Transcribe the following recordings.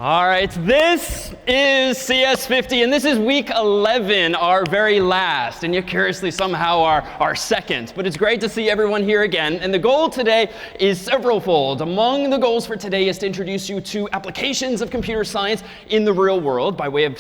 All right, this is CS50, and this is week 11, our very last, and yet curiously somehow our second. But it's great to see everyone here again, and the goal today is severalfold. Among the goals for today is to introduce you to applications of computer science in the real world by way of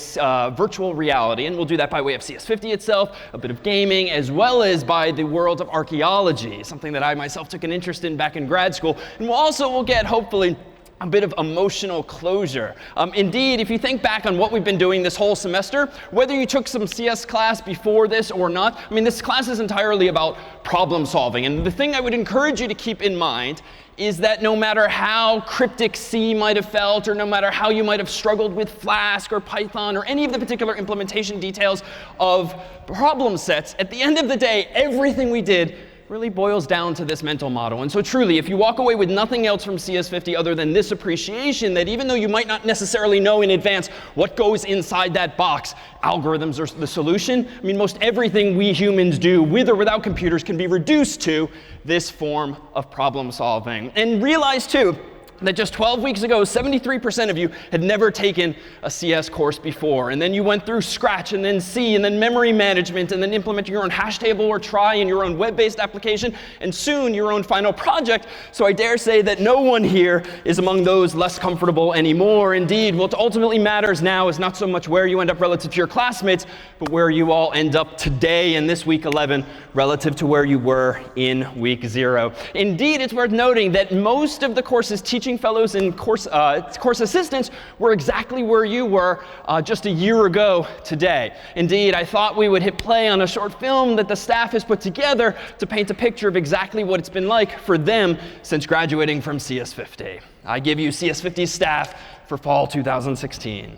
virtual reality, and we'll do that by way of CS50 itself, a bit of gaming, as well as by the world of archaeology, something that I myself took an interest in back in grad school, and we'll get, hopefully, a bit of emotional closure. Indeed, if you think back on what we've been doing this whole semester, whether you took some CS class before this or not, this class is entirely about problem solving. And the thing I would encourage you to keep in mind is that no matter how cryptic C might have felt, or no matter how you might have struggled with Flask or Python or any of the particular implementation details of problem sets, at the end of the day, everything we did really boils down to this mental model. And so truly, if you walk away with nothing else from CS50 other than this appreciation that even though you might not necessarily know in advance what goes inside that box, algorithms are the solution. Most everything we humans do, with or without computers, can be reduced to this form of problem solving. And realize, too, that just 12 weeks ago, 73% of you had never taken a CS course before. And then you went through Scratch, and then C, and then memory management, and then implementing your own hash table or try in your own web-based application, and soon your own final project. So I dare say that no one here is among those less comfortable anymore. Indeed, what ultimately matters now is not so much where you end up relative to your classmates, but where you all end up today in this week 11 relative to where you were in week 0. Indeed, it's worth noting that most of the course's teaching fellows and course assistants were exactly where you were just a year ago today. Indeed, I thought we would hit play on a short film that the staff has put together to paint a picture of exactly what it's been like for them since graduating from CS50. I give you CS50 Staff for fall 2016.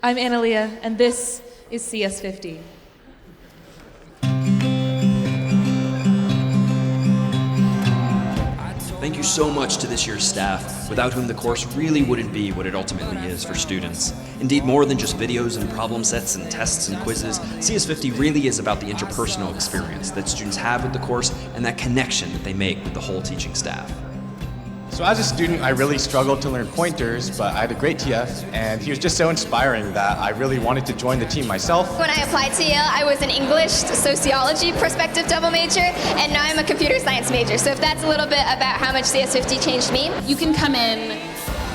I'm Analia, and this is CS50. Thank you so much to this year's staff, without whom the course really wouldn't be what it ultimately is for students. Indeed, more than just videos and problem sets and tests and quizzes, CS50 really is about the interpersonal experience that students have with the course and that connection that they make with the whole teaching staff. So as a student, I really struggled to learn pointers, but I had a great TF, and he was just so inspiring that I really wanted to join the team myself. When I applied to Yale, I was an English sociology perspective double major, and now I'm a computer science major. So if that's a little bit about how much CS50 changed me. You can come in,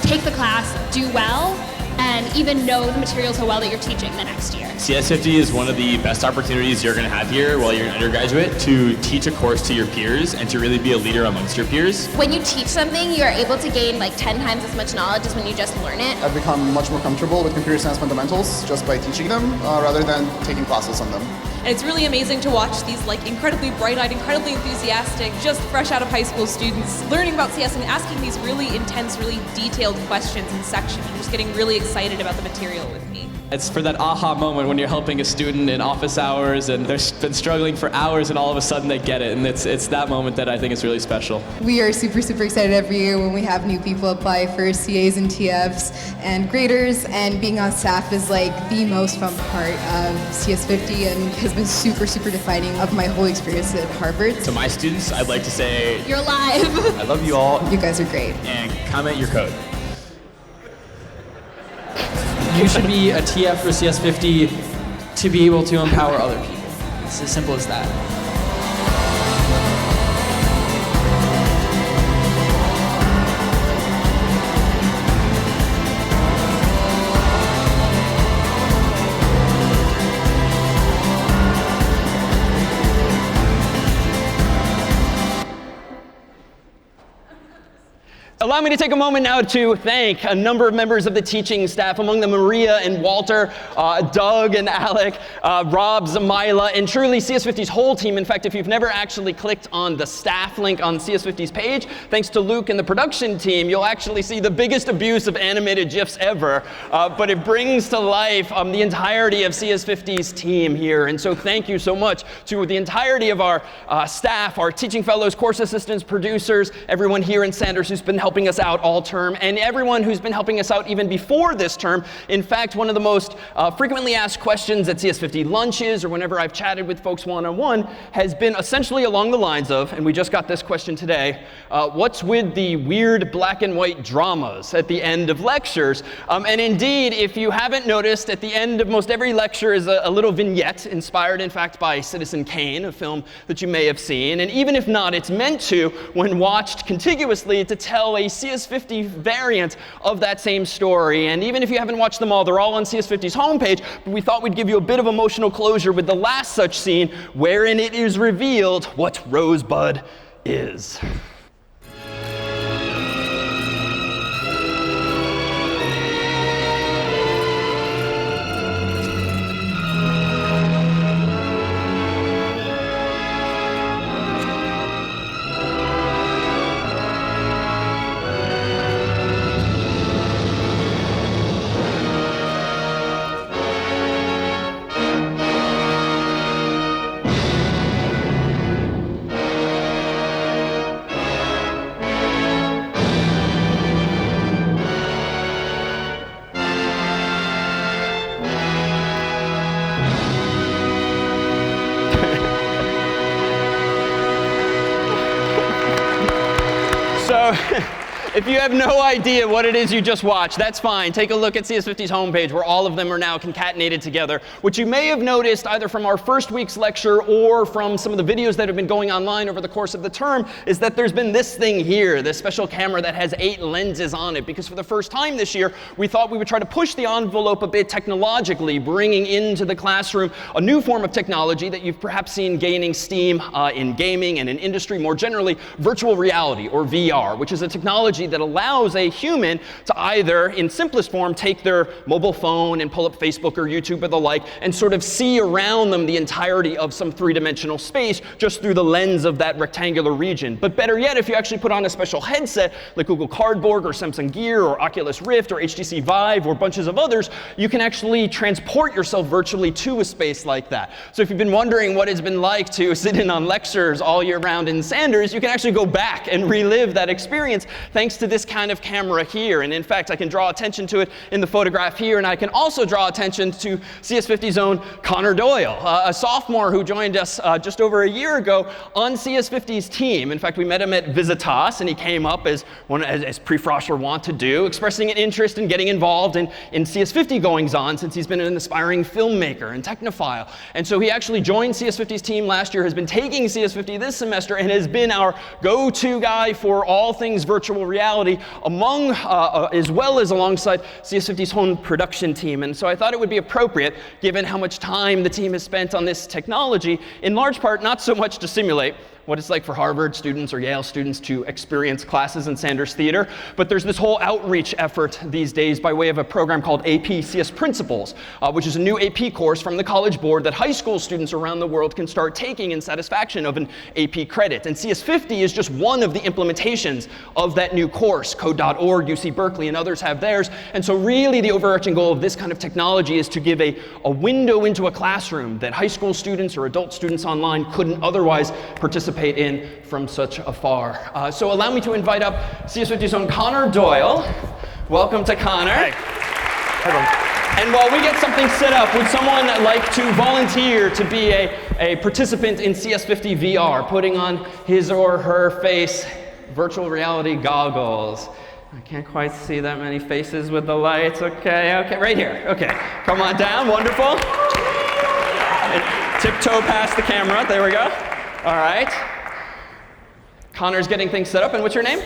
take the class, do well, and even know the material so well that you're teaching the next year. CS50 is one of the best opportunities you're going to have here while you're an undergraduate to teach a course to your peers and to really be a leader amongst your peers. When you teach something, you're able to gain like 10 times as much knowledge as when you just learn it. I've become much more comfortable with computer science fundamentals just by teaching them rather than taking classes on them. And it's really amazing to watch these incredibly bright-eyed, incredibly enthusiastic, just fresh out of high school students learning about CS and asking these really intense, really detailed questions in section and just getting really excited about the material with me. It's for that aha moment when you're helping a student in office hours and they've been struggling for hours and all of a sudden they get it. And it's that moment that I think is really special. We are super, super excited every year when we have new people apply for CAs and TFs and graders, and being on staff is the most fun part of CS50 and has been super, super defining of my whole experience at Harvard. To my students, I'd like to say, you're live. I love you all. You guys are great. And comment your code. You should be a TF for CS50 to be able to empower other people. It's as simple as that. Allow me to take a moment now to thank a number of members of the teaching staff, among them Maria and Walter, Doug and Alec, Rob, Zamila, and truly CS50's whole team. In fact, if you've never actually clicked on the staff link on CS50's page, thanks to Luke and the production team, you'll actually see the biggest abuse of animated GIFs ever. But it brings to life the entirety of CS50's team here. And so thank you so much to the entirety of our staff, our teaching fellows, course assistants, producers, everyone here in Sanders who's been helping helping us out all term, and everyone who's been helping us out even before this term. In fact, one of the most frequently asked questions at CS50 lunches or whenever I've chatted with folks one-on-one has been essentially along the lines of, and we just got this question today, what's with the weird black and white dramas at the end of lectures? And indeed, if you haven't noticed, at the end of most every lecture is a little vignette inspired, in fact, by Citizen Kane, a film that you may have seen. And even if not, it's meant to, when watched contiguously, to tell a CS50 variant of that same story. And even if you haven't watched them all, they're all on CS50's homepage. But we thought we'd give you a bit of emotional closure with the last such scene, wherein it is revealed what Rosebud is. So if you have no idea what it is you just watched, that's fine. Take a look at CS50's homepage, where all of them are now concatenated together. What you may have noticed, either from our first week's lecture or from some of the videos that have been going online over the course of the term, is that there's been this thing here, this special camera that has 8 lenses on it. Because for the first time this year, we thought we would try to push the envelope a bit technologically, bringing into the classroom a new form of technology that you've perhaps seen gaining steam in gaming and in industry more generally, virtual reality, or VR, which is a technology that allows a human to either, in simplest form, take their mobile phone and pull up Facebook or YouTube or the like, and sort of see around them the entirety of some three-dimensional space just through the lens of that rectangular region. But better yet, if you actually put on a special headset like Google Cardboard or Samsung Gear or Oculus Rift or HTC Vive or bunches of others, you can actually transport yourself virtually to a space like that. So if you've been wondering what it's been like to sit in on lectures all year round in Sanders, you can actually go back and relive that experience thanks to this kind of camera here. And in fact, I can draw attention to it in the photograph here, and I can also draw attention to CS50's own Connor Doyle, a sophomore who joined us just over a year ago on CS50's team. In fact, we met him at Visitas, and he came up as pre-Frosh were wont to do, expressing an interest in getting involved in CS50 goings-on, since he's been an aspiring filmmaker and technophile. And so he actually joined CS50's team last year, has been taking CS50 this semester, and has been our go-to guy for all things virtual reality, among as well as alongside CS50's own production team. And so I thought it would be appropriate, given how much time the team has spent on this technology, in large part not so much to simulate what it's like for Harvard students or Yale students to experience classes in Sanders Theater, but there's this whole outreach effort these days by way of a program called AP CS Principles, which is a new AP course from the College Board that high school students around the world can start taking in satisfaction of an AP credit. And CS50 is just one of the implementations of that new course. Code.org, UC Berkeley, and others have theirs. And so really the overarching goal of this kind of technology is to give a window into a classroom that high school students or adult students online couldn't otherwise participate in from such afar. So allow me to invite up CS50's own Connor Doyle. Welcome to Connor. Hey. Hi, and while we get something set up, would someone like to volunteer to be a participant in CS50 VR, putting on his or her face virtual reality goggles? I can't quite see that many faces with the lights. Okay, right here. Okay, come on down. Wonderful. Tiptoe past the camera. There we go. All right. Connor's getting things set up. And what's your name?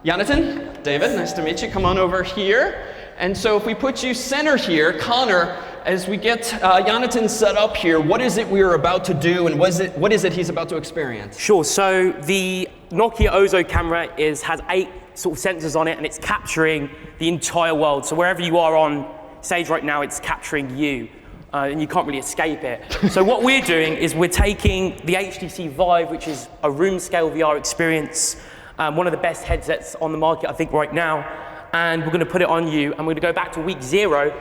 Jonathan. David, nice to meet you. Come on over here. And so if we put you center here, Connor, as we get Jonathan set up here, what is it we're about to do, and what is it he's about to experience? Sure. So the Nokia Ozo camera has 8 sort of sensors on it, and it's capturing the entire world. So wherever you are on stage right now, it's capturing you. And you can't really escape it. So what we're doing is we're taking the HTC Vive, which is a room-scale VR experience, one of the best headsets on the market, I think, right now, and we're going to put it on you, and we're going to go back to week 0,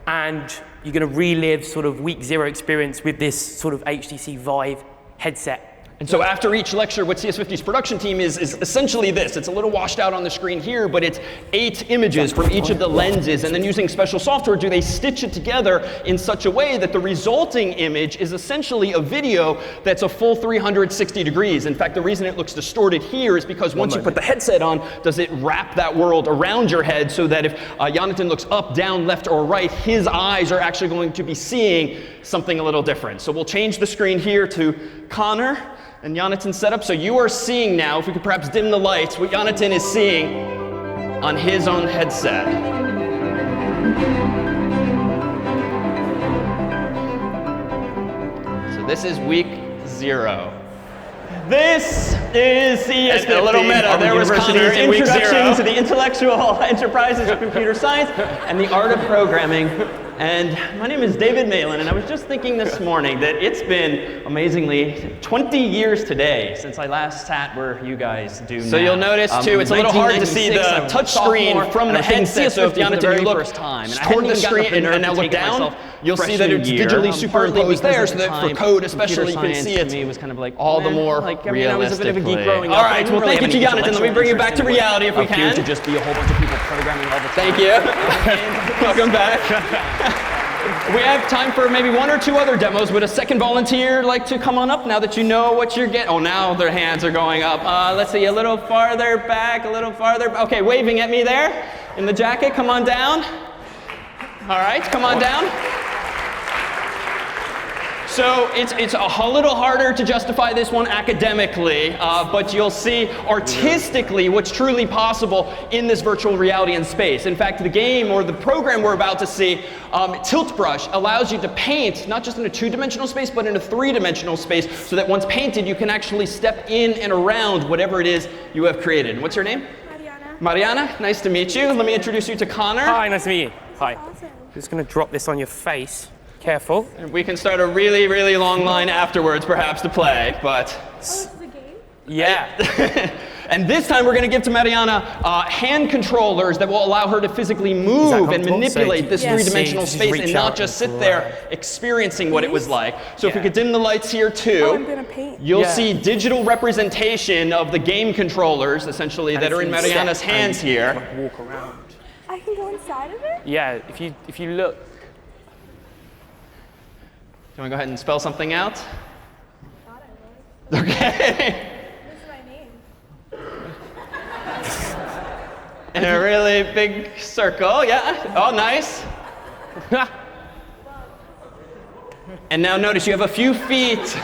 and you're going to relive sort of week 0 experience with this sort of HTC Vive headset. And so after each lecture, what CS50's production team is essentially this. It's a little washed out on the screen here, but it's 8 images from each of the lenses, and then using special software, they stitch it together in such a way that the resulting image is essentially a video that's a full 360 degrees. In fact, the reason it looks distorted here is because once you put the headset on, does it wrap that world around your head so that if Jonathan looks up, down, left, or right, his eyes are actually going to be seeing something a little different. So we'll change the screen here to Connor and Jonathan's setup. So you are seeing now, if we could perhaps dim the lights, what Jonathan is seeing on his own headset. So this is week 0. This is CS50. A little meta. There was Connor, in week 0. Introduction to the Intellectual Enterprises of Computer Science and the Art of Programming. And my name is David Malin, and I was just thinking this morning that it's been, amazingly, 20 years today since I last sat where you guys do now. So you'll notice, too, it's a little hard to see the touch screen from the headset. So if you look toward the screen and now look down, you'll see that it's digitally superimposed there, so that for code especially, you can see it to me was kind of like all the more realistically. I was a bit of a geek growing up. All right, well, thank you to Jonathan. Let me bring you back to reality if we can. To just be a whole bunch of people programming all the time. Thank you. Welcome back. We have time for maybe 1 or 2 other demos. Would a second volunteer like to come on up now that you know what you're getting? Oh, now their hands are going up. Let's see, a little farther back, a little farther. Okay, waving at me there in the jacket. Come on down. All right, come on down. So it's a little harder to justify this one academically, but you'll see artistically what's truly possible in this virtual reality in space. In fact, the game or the program we're about to see, Tilt Brush, allows you to paint not just in a 2-dimensional space, but in a 3-dimensional space, so that once painted, you can actually step in and around whatever it is you have created. What's your name? Mariana. Mariana, nice to meet you. Let me introduce you to Connor. Hi, nice to meet you. Hi. Awesome. Just going to drop this on your face. Careful. And we can start a really, really long line afterwards, perhaps, to play, but... Oh, this is a game? Yeah. And this time we're going to give to Mariana hand controllers that will allow her to physically move and manipulate this 3-dimensional space and not just sit there experiencing what it was like. So if we could dim the lights here too, I'm gonna paint. You'll see digital representation of the game controllers, essentially, that are in Mariana's hands here. Walk around. I can go inside of it? Yeah, if you look. Do you want to go ahead and spell something out? Thought I would. Okay. This is my name. In a really big circle, yeah. Oh, nice. And now notice you have a few feet.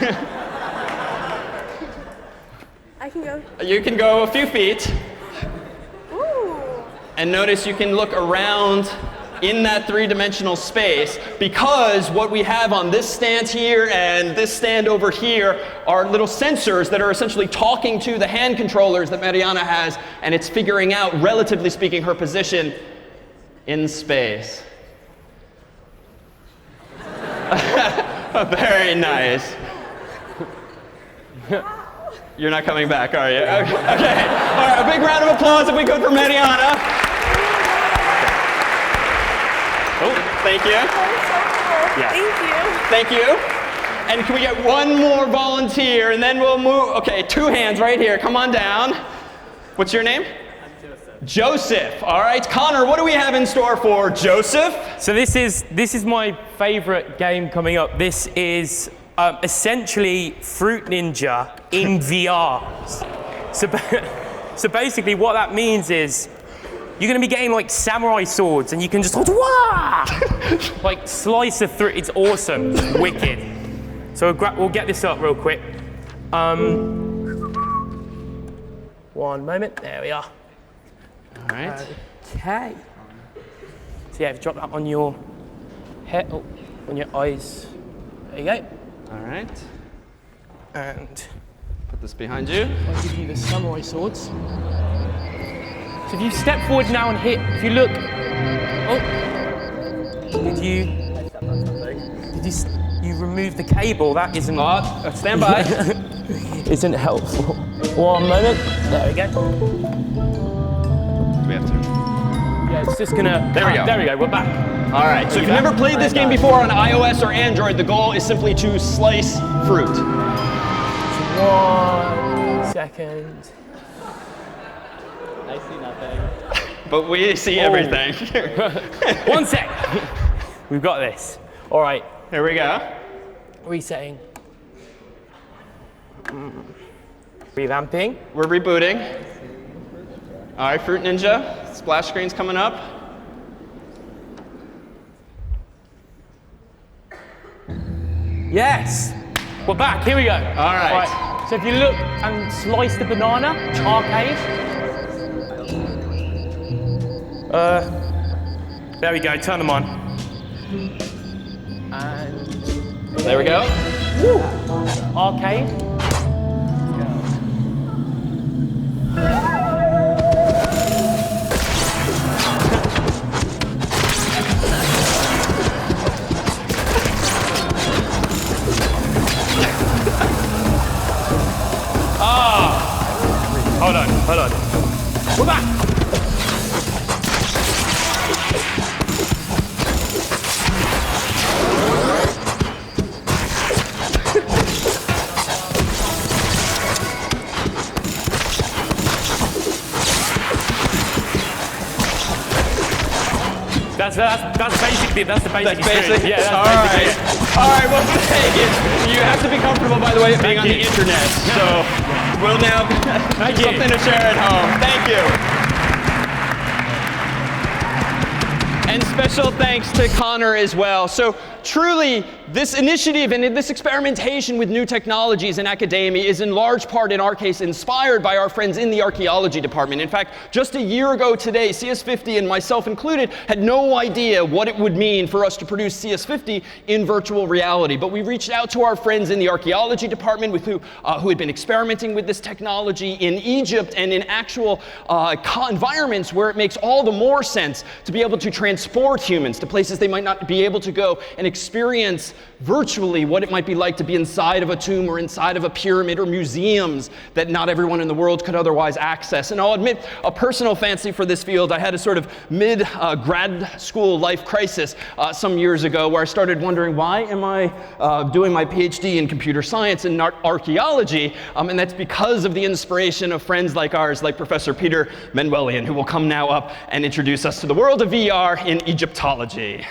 I can go. You can go a few feet. Ooh. And notice you can look around in that 3-dimensional space, because what we have on this stand here and this stand over here are little sensors that are essentially talking to the hand controllers that Mariana has, and it's figuring out, relatively speaking, her position in space. Very nice. You're not coming back, are you? Okay. All right, a big round of applause if we could for Mariana. Oh, thank you. Yeah. Thank you. And can we get one more volunteer, and then we'll move. Okay, 2 hands right here. Come on down. What's your name? I'm Joseph. Joseph. All right, Connor, what do we have in store for Joseph? So this is my favorite game coming up. This is essentially Fruit Ninja in VR. So basically what that means is you're going to be getting like samurai swords, and you can just like slice it through. It's awesome, it's wicked. So we'll get this up real quick. One moment. There we are. All right. Okay. So yeah, drop that on your head, on your eyes. There you go. All right. And put this behind you. I'll give you the samurai swords. So if you step forward now and hit, if you look, you remove the cable? That isn't. Stand by. Isn't helpful. 1 moment. There we go. Do we have to? Yeah, it's just gonna. There we go. There we go. We're back. All right. So if you've never played this game before on iOS or Android, the goal is simply to slice fruit. So 1 second. I see nothing. But we see everything. 1 sec. We've got this. All right. Here we go. Resetting. Revamping. We're rebooting. All right, Fruit Ninja. Splash screen's coming up. Yes. We're back. Here we go. All right. So if you look and slice the banana, arcade. There we go. Turn them on. And there we go. Woo. Arcade. Hold on. We're back. That's basically the basic experience. Yeah, that's all right. All right, well, you have to be comfortable, by the way, being on the internet. So we'll now something to share at home. Thank you. And special thanks to Connor as well. So truly, this initiative and this experimentation with new technologies in academia is in large part, in our case, inspired by our friends in the archaeology department. In fact, just a year ago today, CS50 and myself included had no idea what it would mean for us to produce CS50 in virtual reality. But we reached out to our friends in the archaeology department with who had been experimenting with this technology in Egypt and in actual environments where it makes all the more sense to be able to transport humans to places they might not be able to go and experience virtually what it might be like to be inside of a tomb or inside of a pyramid or museums that not everyone in the world could otherwise access. And I'll admit a personal fancy for this field. I had a sort of mid-grad school life crisis some years ago where I started wondering, why am I doing my PhD in computer science and archaeology? And that's because of the inspiration of friends like ours, like Professor Peter Manuelian, who will come now up and introduce us to the world of VR in Egyptology.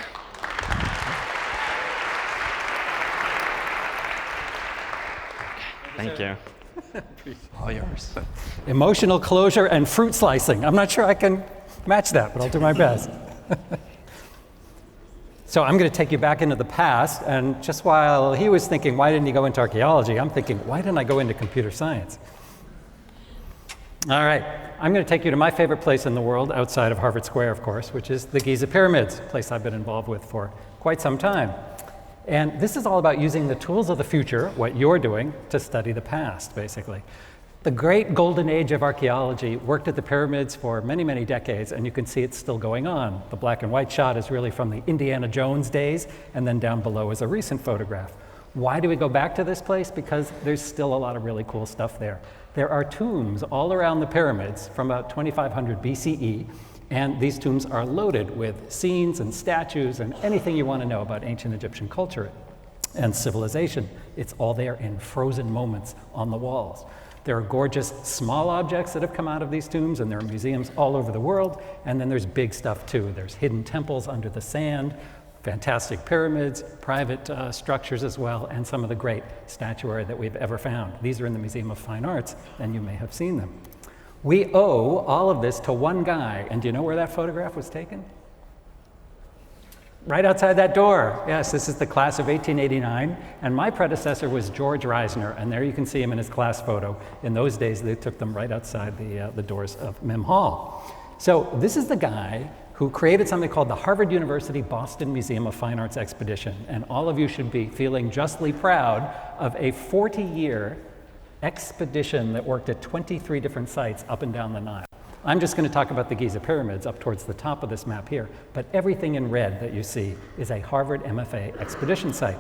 Thank you. All yours. Emotional closure and fruit slicing. I'm not sure I can match that, but I'll do my best. So I'm going to take you back into the past, and just while he was thinking, why didn't he go into archaeology? I'm thinking, why didn't I go into computer science? All right, I'm going to take you to my favorite place in the world, outside of Harvard Square, of course, which is the Giza Pyramids, a place I've been involved with for quite some time. And this is all about using the tools of the future, what you're doing, to study the past, basically. The great golden age of archaeology worked at the pyramids for many, many decades, and you can see it's still going on. The black and white shot is really from the Indiana Jones days, and then down below is a recent photograph. Why do we go back to this place? Because there's still a lot of really cool stuff there. There are tombs all around the pyramids from about 2500 BCE, and these tombs are loaded with scenes and statues and anything you want to know about ancient Egyptian culture and civilization. It's all there in frozen moments on the walls. There are gorgeous small objects that have come out of these tombs, and there are museums all over the world. And then there's big stuff too. There's hidden temples under the sand, fantastic pyramids, private structures as well, and some of the great statuary that we've ever found. These are in the Museum of Fine Arts, and you may have seen them. We owe all of this to one guy, and do you know where that photograph was taken? Right outside that door. Yes, this is the class of 1889, and my predecessor was George Reisner, and there you can see him in his class photo. In those days, they took them right outside the doors of Mem Hall. So this is the guy who created something called the Harvard University Boston Museum of Fine Arts Expedition, and all of you should be feeling justly proud of a 40-year expedition that worked at 23 different sites up and down the Nile. I'm just going to talk about the Giza Pyramids up towards the top of this map here, but everything in red that you see is a Harvard MFA expedition site.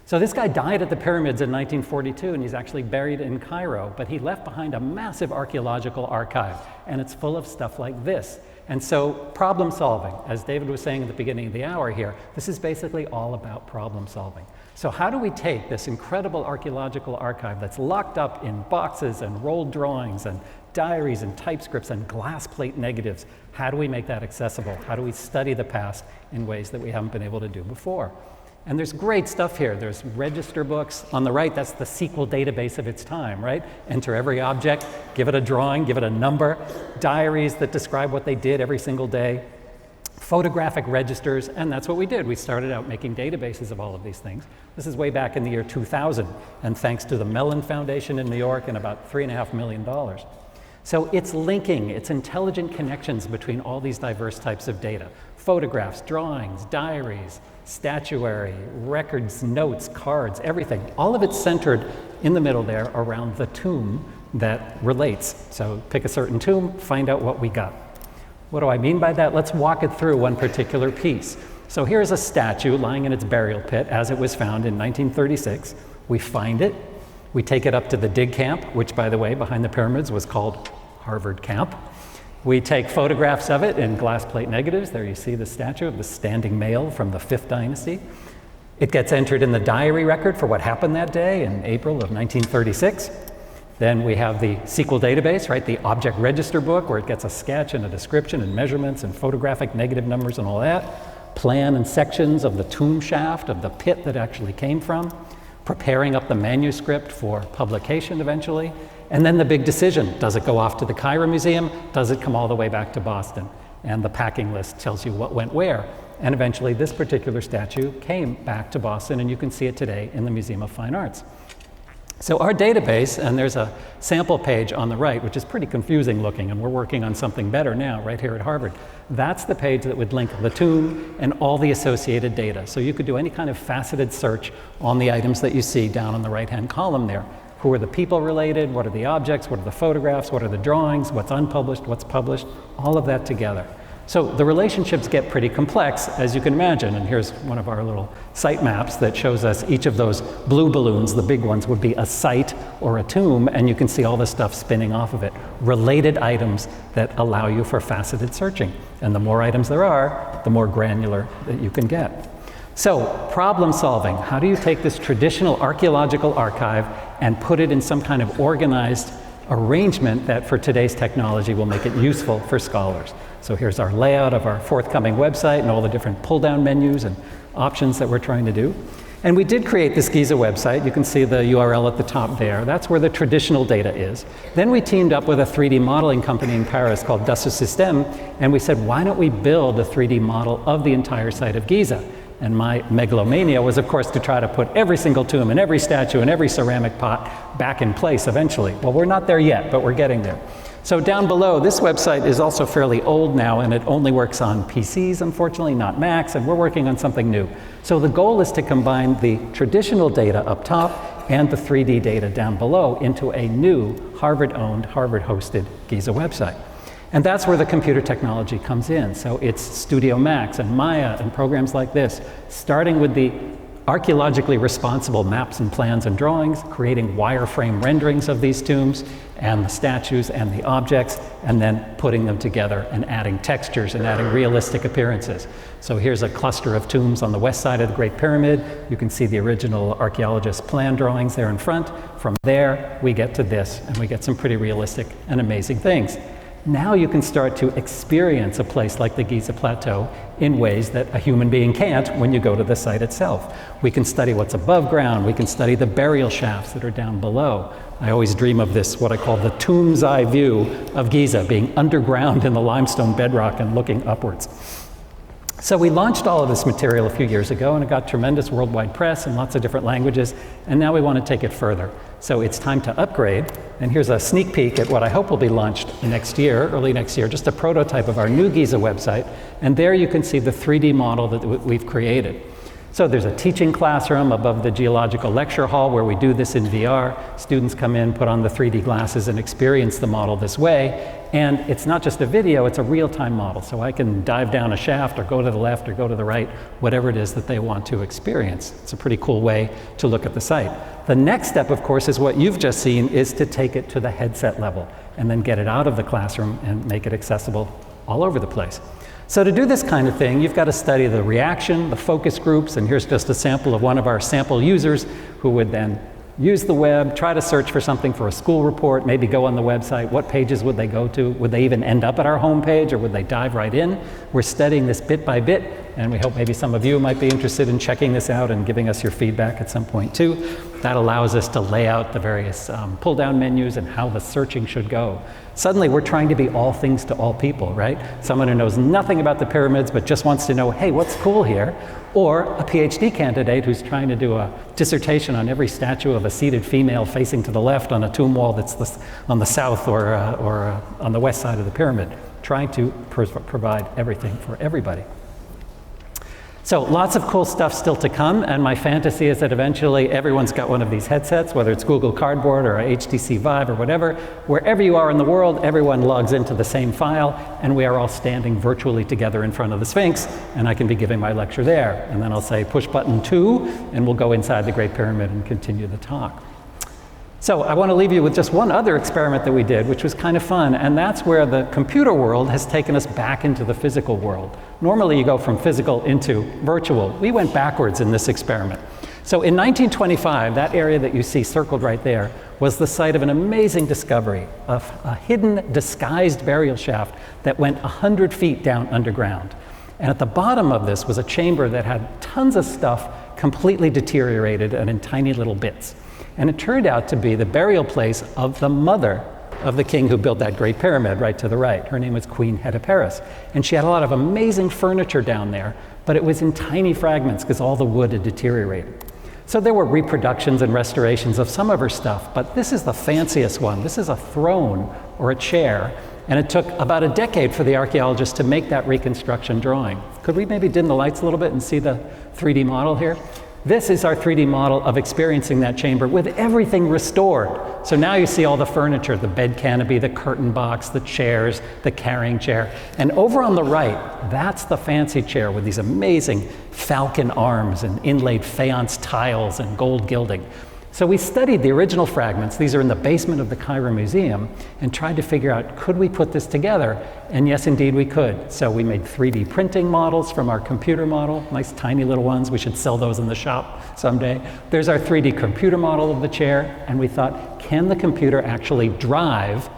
So this guy died at the pyramids in 1942, and he's actually buried in Cairo, but he left behind a massive archaeological archive, and it's full of stuff like this. And so problem solving, as David was saying at the beginning of the hour here, this is basically all about problem solving. So how do we take this incredible archaeological archive that's locked up in boxes and rolled drawings and diaries and typescripts and glass plate negatives, how do we make that accessible? How do we study the past in ways that we haven't been able to do before? And there's great stuff here. There's register books. On the right, that's the SQL database of its time, right? Enter every object, give it a drawing, give it a number, diaries that describe what they did every single day, photographic registers, and that's what we did. We started out making databases of all of these things. This is way back in the year 2000, and thanks to the Mellon Foundation in New York and about $3.5 million. So it's linking, it's intelligent connections between all these diverse types of data. Photographs, drawings, diaries, statuary, records, notes, cards, everything. All of it's centered in the middle there around the tomb that relates. So pick a certain tomb, find out what we got. What do I mean by that? Let's walk it through one particular piece. So here's a statue lying in its burial pit as it was found in 1936. We find it. We take it up to the dig camp, which, by the way, behind the pyramids was called Harvard Camp. We take photographs of it in glass plate negatives. There you see the statue of the standing male from the 5th dynasty. It gets entered in the diary record for what happened that day in April of 1936. Then we have the SQL database, right? The object register book, where it gets a sketch and a description and measurements and photographic negative numbers and all that. Plan and sections of the tomb shaft of the pit that actually came from. Preparing up the manuscript for publication eventually. And then the big decision, does it go off to the Cairo Museum? Does it come all the way back to Boston? And the packing list tells you what went where. And eventually this particular statue came back to Boston, and you can see it today in the Museum of Fine Arts. So our database, and there's a sample page on the right, which is pretty confusing looking, and we're working on something better now right here at Harvard. That's the page that would link the tomb and all the associated data. So you could do any kind of faceted search on the items that you see down on the right-hand column there. Who are the people related? What are the objects? What are the photographs? What are the drawings? What's unpublished? What's published? All of that together. So the relationships get pretty complex, as you can imagine. And here's one of our little site maps that shows us each of those blue balloons. The big ones would be a site or a tomb, and you can see all the stuff spinning off of it. Related items that allow you for faceted searching. And the more items there are, the more granular that you can get. So, problem solving. How do you take this traditional archaeological archive and put it in some kind of organized arrangement that for today's technology will make it useful for scholars? So here's our layout of our forthcoming website and all the different pull-down menus and options that we're trying to do. And we did create this Giza website. You can see the URL at the top there. That's where the traditional data is. Then we teamed up with a 3D modeling company in Paris called Dassault Systèmes, and we said, why don't we build a 3D model of the entire site of Giza? And my megalomania was, of course, to try to put every single tomb and every statue and every ceramic pot back in place eventually. Well, we're not there yet, but we're getting there. So down below, this website is also fairly old now, and it only works on PCs, unfortunately, not Macs, and we're working on something new. So the goal is to combine the traditional data up top and the 3D data down below into a new Harvard-owned, Harvard-hosted Giza website. And that's where the computer technology comes in. So it's Studio Max and Maya and programs like this, starting with the archaeologically responsible maps and plans and drawings, creating wireframe renderings of these tombs and the statues and the objects, and then putting them together and adding textures and adding realistic appearances. So here's a cluster of tombs on the west side of the Great Pyramid. You can see the original archaeologist plan drawings there in front. From there, we get to this, and we get some pretty realistic and amazing things. Now you can start to experience a place like the Giza Plateau in ways that a human being can't when you go to the site itself. We can study what's above ground. We can study the burial shafts that are down below. I always dream of this, what I call the tomb's eye view of Giza, being underground in the limestone bedrock and looking upwards. So we launched all of this material a few years ago, and it got tremendous worldwide press in lots of different languages, and now we want to take it further. So it's time to upgrade, and here's a sneak peek at what I hope will be launched next year, early next year, just a prototype of our new Giza website, and there you can see the 3D model that we've created. So there's a teaching classroom above the geological lecture hall where we do this in VR. Students come in, put on the 3D glasses, and experience the model this way. And it's not just a video, it's a real-time model. So I can dive down a shaft or go to the left or go to the right, whatever it is that they want to experience. It's a pretty cool way to look at the site. The next step, of course, is what you've just seen, is to take it to the headset level and then get it out of the classroom and make it accessible all over the place. So to do this kind of thing, you've got to study the reaction, the focus groups, and here's just a sample of one of our sample users who would then use the web, try to search for something for a school report, maybe go on the website. What pages would they go to? Would they even end up at our homepage, or would they dive right in? We're studying this bit by bit, and we hope maybe some of you might be interested in checking this out and giving us your feedback at some point too. That allows us to lay out the various pull-down menus and how the searching should go. Suddenly we're trying to be all things to all people, right? Someone who knows nothing about the pyramids but just wants to know, hey, what's cool here? Or a PhD candidate who's trying to do a dissertation on every statue of a seated female facing to the left on a tomb wall that's on the south or on the west side of the pyramid, trying to provide everything for everybody. So lots of cool stuff still to come, and my fantasy is that eventually everyone's got one of these headsets, whether it's Google Cardboard or HTC Vive or whatever. Wherever you are in the world, everyone logs into the same file, and we are all standing virtually together in front of the Sphinx, and I can be giving my lecture there. And then I'll say push button 2, and we'll go inside the Great Pyramid and continue the talk. So I want to leave you with just one other experiment that we did, which was kind of fun, and that's where the computer world has taken us back into the physical world. Normally you go from physical into virtual. We went backwards in this experiment. So in 1925, that area that you see circled right there was the site of an amazing discovery of a hidden, disguised burial shaft that went 100 feet down underground. And at the bottom of this was a chamber that had tons of stuff completely deteriorated and in tiny little bits. And it turned out to be the burial place of the mother of the king who built that Great Pyramid right to the right. Her name was Queen Hetepheres. And she had a lot of amazing furniture down there, but it was in tiny fragments because all the wood had deteriorated. So there were reproductions and restorations of some of her stuff, but this is the fanciest one. This is a throne or a chair, and it took about a decade for the archaeologists to make that reconstruction drawing. Could we maybe dim the lights a little bit and see the 3D model here? This is our 3D model of experiencing that chamber with everything restored. So now you see all the furniture, the bed canopy, the curtain box, the chairs, the carrying chair. And over on the right, that's the fancy chair with these amazing falcon arms and inlaid faience tiles and gold gilding. So we studied the original fragments, these are in the basement of the Cairo Museum, and tried to figure out, could we put this together? And yes, indeed we could. So we made 3D printing models from our computer model, nice tiny little ones. We should sell those in the shop someday. There's our 3D computer model of the chair, and we thought, can the computer actually drive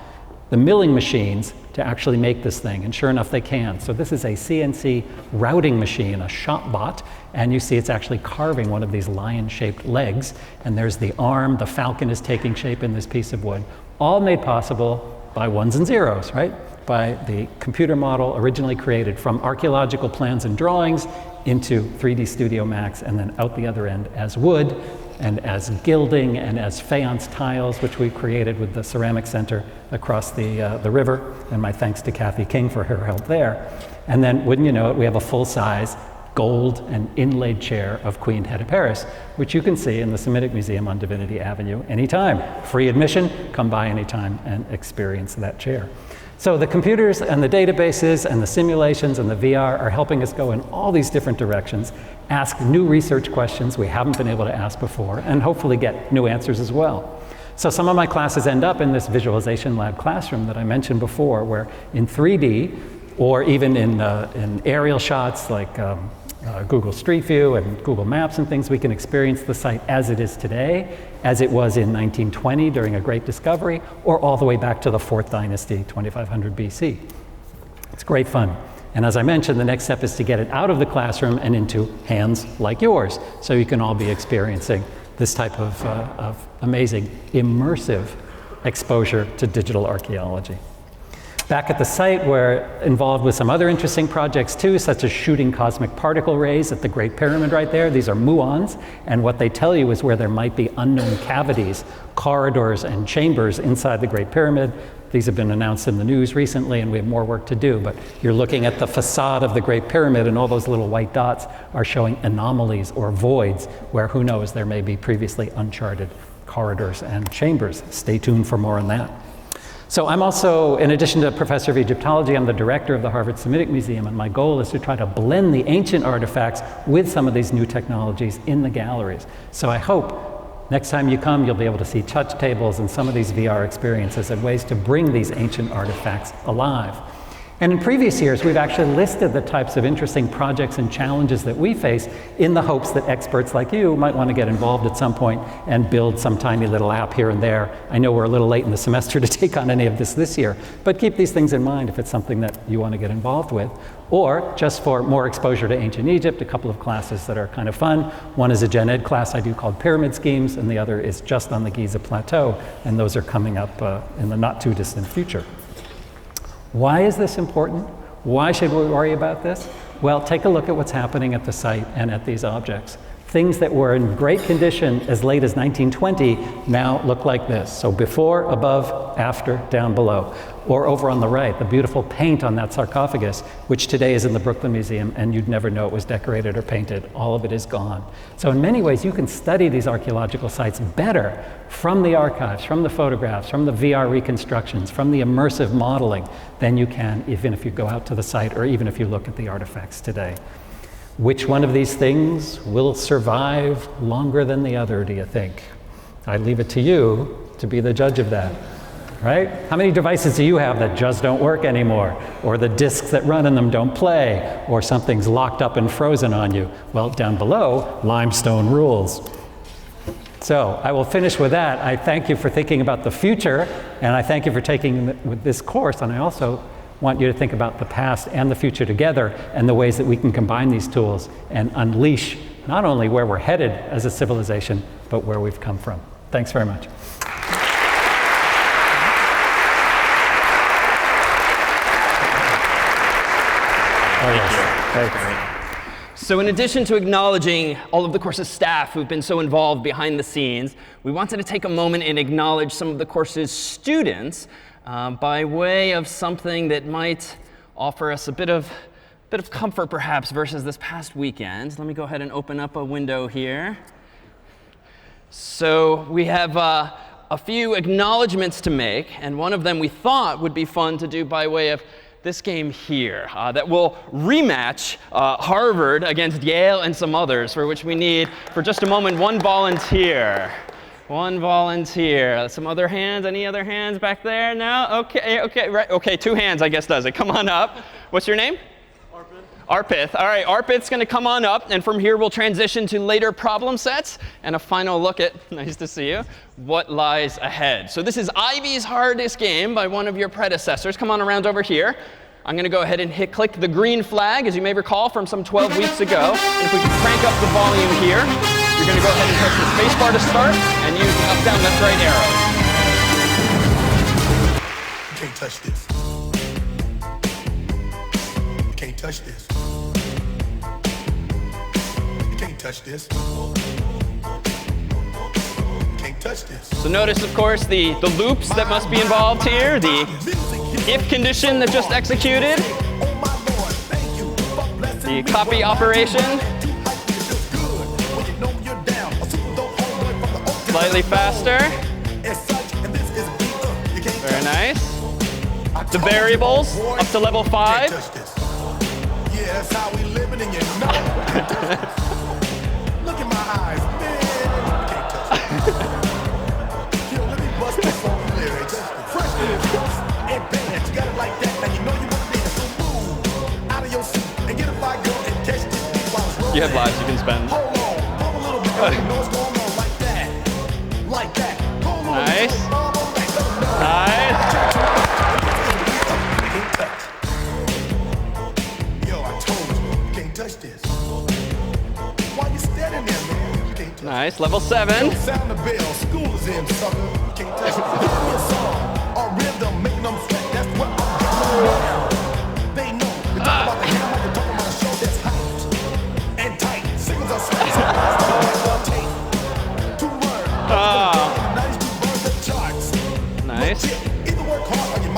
the milling machines to actually make this thing? And sure enough, they can. So this is a CNC routing machine, a shop bot, and you see it's actually carving one of these lion-shaped legs, and there's the arm, the falcon is taking shape in this piece of wood, all made possible by ones and zeros, right? By the computer model originally created from archaeological plans and drawings into 3D Studio Max, and then out the other end as wood, and as gilding, and as faience tiles, which we created with the Ceramic Center across the river, and my thanks to Kathy King for her help there. And then, wouldn't you know it, we have a full-size gold and inlaid chair of Queen Hetepheres, which you can see in the Semitic Museum on Divinity Avenue anytime. Free admission, come by anytime and experience that chair. So the computers and the databases and the simulations and the VR are helping us go in all these different directions, ask new research questions we haven't been able to ask before, and hopefully get new answers as well. So some of my classes end up in this visualization lab classroom that I mentioned before, where in 3D, or even in aerial shots like Google Street View and Google Maps and things, we can experience the site as it is today, as it was in 1920 during a great discovery, or all the way back to the 4th dynasty, 2500 BC. It's great fun. And as I mentioned, the next step is to get it out of the classroom and into hands like yours, so you can all be experiencing this type of amazing, immersive exposure to digital archaeology. Back at the site, we're involved with some other interesting projects too, such as shooting cosmic particle rays at the Great Pyramid right there. These are muons, and what they tell you is where there might be unknown cavities, corridors, and chambers inside the Great Pyramid. These have been announced in the news recently, and we have more work to do. But you're looking at the facade of the Great Pyramid, and all those little white dots are showing anomalies or voids where, who knows, there may be previously uncharted corridors and chambers. Stay tuned for more on that. So I'm also, in addition to professor of Egyptology, I'm the director of the Harvard Semitic Museum, and my goal is to try to blend the ancient artifacts with some of these new technologies in the galleries. So I hope next time you come, you'll be able to see touch tables and some of these VR experiences and ways to bring these ancient artifacts alive. And in previous years, we've actually listed the types of interesting projects and challenges that we face in the hopes that experts like you might want to get involved at some point and build some tiny little app here and there. I know we're a little late in the semester to take on any of this year, but keep these things in mind if it's something that you want to get involved with. Or just for more exposure to ancient Egypt, a couple of classes that are kind of fun. One is a gen ed class I do called Pyramid Schemes, and the other is just on the Giza Plateau, and those are coming up in the not too distant future. Why is this important? Why should we worry about this? Well, take a look at what's happening at the site and at these objects. Things that were in great condition as late as 1920 now look like this. So before, above, after, down below. Or over on the right, the beautiful paint on that sarcophagus, which today is in the Brooklyn Museum, and you'd never know it was decorated or painted. All of it is gone. So in many ways, you can study these archaeological sites better from the archives, from the photographs, from the VR reconstructions, from the immersive modeling, than you can even if you go out to the site or even if you look at the artifacts today. Which one of these things will survive longer than the other, do you think? I leave it to you to be the judge of that. Right? How many devices do you have that just don't work anymore? Or the discs that run in them don't play? Or something's locked up and frozen on you? Well, down below, limestone rules. So I will finish with that. I thank you for thinking about the future, and I thank you for taking this course, and I also want you to think about the past and the future together and the ways that we can combine these tools and unleash not only where we're headed as a civilization, but where we've come from. Thanks very much. Oh, yes. So in addition to acknowledging all of the course's staff who've been so involved behind the scenes, we wanted to take a moment and acknowledge some of the course's students by way of something that might offer us a bit of comfort, perhaps, versus this past weekend. Let me go ahead and open up a window here. So we have a few acknowledgments to make, and one of them we thought would be fun to do by way of this game here that will rematch Harvard against Yale and some others, for which we need, for just a moment, one volunteer. One volunteer. Some other hands? Any other hands back there? No? Okay, right. Okay, 2 hands, I guess, does it. Come on up. What's your name? Arpith. All right, Arpith's going to come on up, and from here we'll transition to later problem sets and a final look at, nice to see you, what lies ahead. So this is Ivy's hardest game by one of your predecessors. Come on around over here. I'm going to go ahead and click the green flag, as you may recall from some 12 weeks ago. And if we can crank up the volume here, you're going to go ahead and press the space bar to start and use the up, down, left, right arrow. You can't touch this. You can't touch this. You can't touch this. You can't touch this. So notice, of course, the loops that must be involved here, the if condition that just executed, the copy operation, slightly faster, very nice, the variables up to level 5. Yeah, that's how we living and you know. Look at my eyes, man. Can't touch it. Yo, let me bust this on lyrics. Fresh and band, you got it like that, now you know you want to dance. So move out of your seat and get a fly girl and catch this beat while it's rolling. You have lives you can spend. Hold on, pump a little bit, you know what's going on, like that. Like that. Nice. Nice. Nice, level 7. Sound the bell, school is in, sucker. Can't touch a song or rhythm, making them sweat. That's what I'm doing. They know. We're talking about the hammer, we're talking about a show that's hot and tight. Singles are sweet. To learn. Nice to burn the charts. Nice. Either work hard or you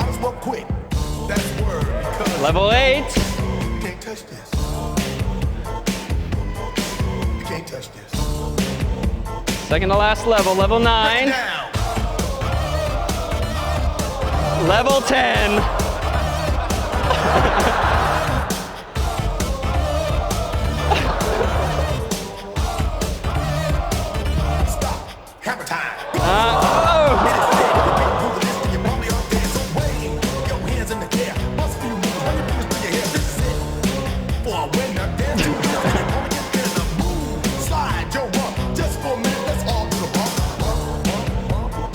touch this. You can't touch this. Second to last level, level 9. Level 10. Hammer time.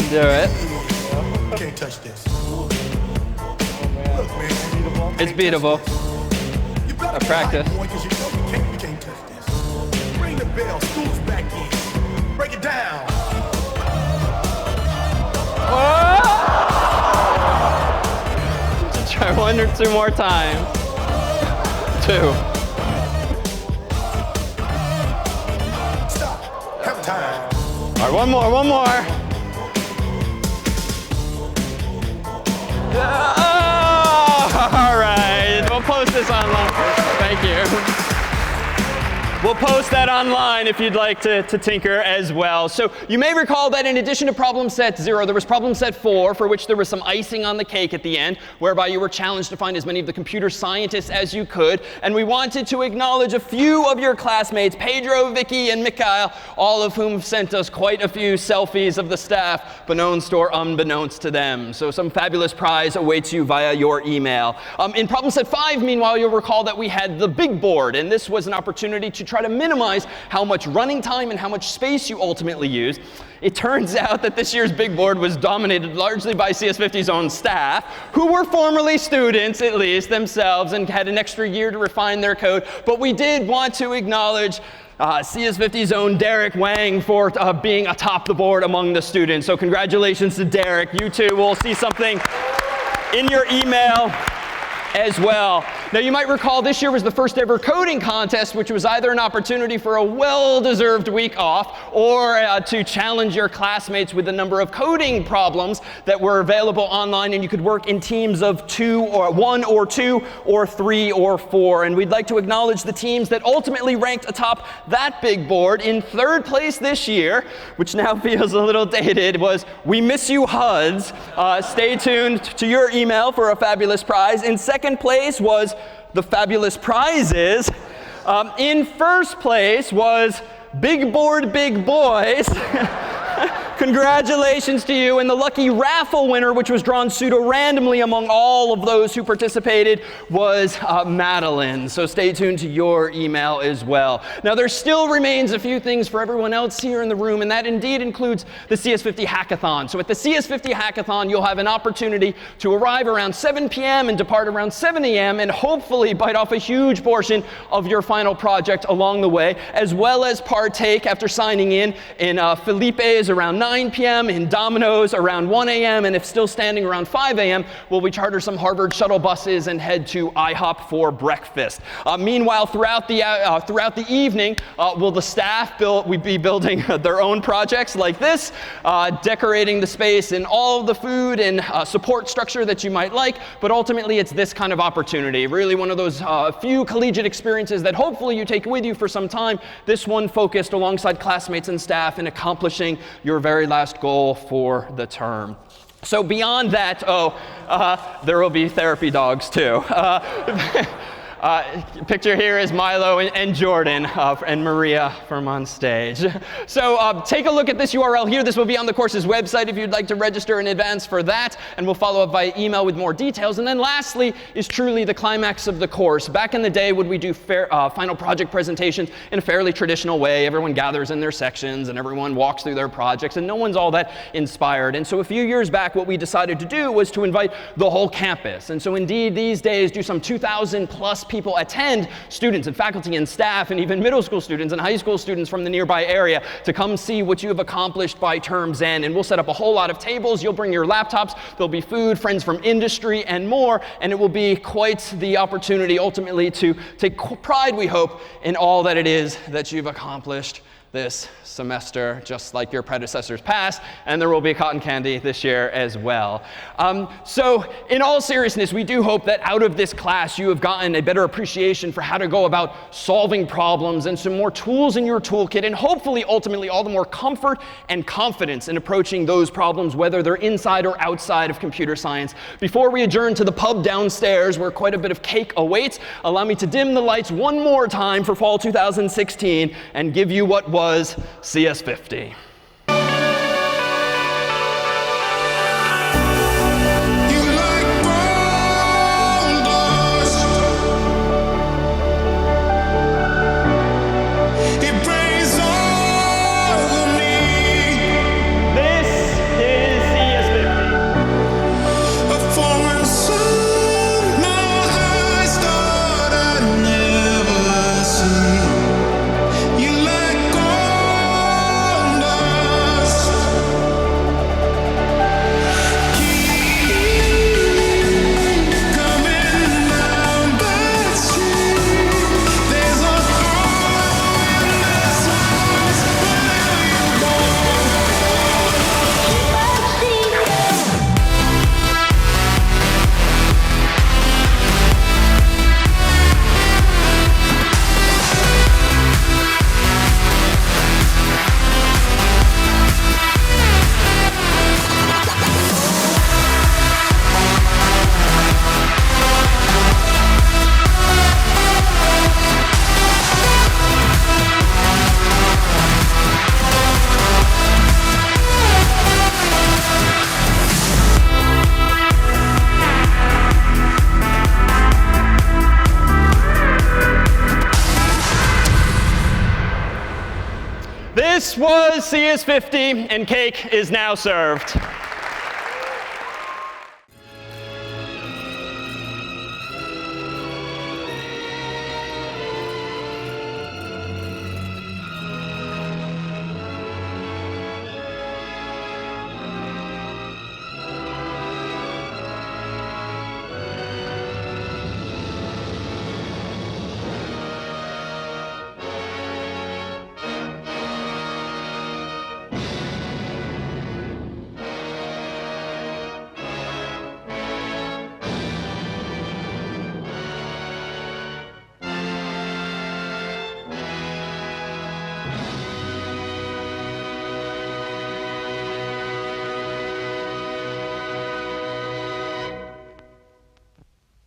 Do it. Can't touch this. It's beatable. I practice. You can't touch this. Ring the bell, school's back in. Break it down. Try 1 or 2 more times. 2. Stop. Have time. All right, one more. All right, we'll post this online. Thank you. We'll post that online if you'd like to tinker as well. So you may recall that in addition to problem set 0, there was problem set 4, for which there was some icing on the cake at the end, whereby you were challenged to find as many of the computer scientists as you could. And we wanted to acknowledge a few of your classmates, Pedro, Vicky, and Mikhail, all of whom sent us quite a few selfies of the staff, beknownst or unbeknownst to them. So some fabulous prize awaits you via your email. In problem set 5, meanwhile, you'll recall that we had the big board, and this was an opportunity to try to minimize how much running time and how much space you ultimately use. It turns out that this year's big board was dominated largely by CS50's own staff, who were formerly students, at least, themselves, and had an extra year to refine their code. But we did want to acknowledge CS50's own Derek Wang for being atop the board among the students. So congratulations to Derek. You too will see something in your email as well. Now, you might recall this year was the first ever coding contest, which was either an opportunity for a well-deserved week off or to challenge your classmates with a number of coding problems that were available online, and you could work in teams of 2 or 1 or 2 or 3 or 4. And we'd like to acknowledge the teams that ultimately ranked atop that big board. In 3rd place this year, which now feels a little dated, was We Miss You HUDs. Stay tuned to your email for a fabulous prize. In 2nd place was the fabulous prizes. In 1st place was Big Board Big Boys. Congratulations to you. And the lucky raffle winner, which was drawn pseudo-randomly among all of those who participated, was Madeline. So stay tuned to your email as well. Now, there still remains a few things for everyone else here in the room, and that indeed includes the CS50 Hackathon. So at the CS50 Hackathon, you'll have an opportunity to arrive around 7 p.m. and depart around 7 a.m. and hopefully bite off a huge portion of your final project along the way, as well as partake after signing in Felipe's around 9 p.m., in Domino's around 1 a.m., and if still standing around 5 a.m., will we charter some Harvard shuttle buses and head to IHOP for breakfast. Meanwhile, throughout the evening, will the staff be building their own projects like this, decorating the space in all of the food and support structure that you might like, but ultimately it's this kind of opportunity, really one of those few collegiate experiences that hopefully you take with you for some time, this one focused alongside classmates and staff in accomplishing your very last goal for the term. So beyond that, there will be therapy dogs too. Picture here is Milo and Jordan and Maria from on stage. So take a look at this URL here. This will be on the course's website if you'd like to register in advance for that. And we'll follow up by email with more details. And then lastly is truly the climax of the course. Back in the day, would we do final project presentations in a fairly traditional way? Everyone gathers in their sections and everyone walks through their projects. And no one's all that inspired. And so a few years back, what we decided to do was to invite the whole campus. And so indeed, these days, do some 2,000 plus people attend, students and faculty and staff and even middle school students and high school students from the nearby area to come see what you have accomplished by term's end. And we'll set up a whole lot of tables. You'll bring your laptops. There'll be food, friends from industry, and more. And it will be quite the opportunity ultimately to take pride, we hope, in all that it is that you've accomplished this semester, just like your predecessors past, and there will be cotton candy this year as well. So in all seriousness, we do hope that out of this class you have gotten a better appreciation for how to go about solving problems and some more tools in your toolkit, and hopefully ultimately all the more comfort and confidence in approaching those problems, whether they're inside or outside of computer science. Before we adjourn to the pub downstairs where quite a bit of cake awaits, allow me to dim the lights one more time for fall 2016 and give you what was CS50. This was CS50, and cake is now served.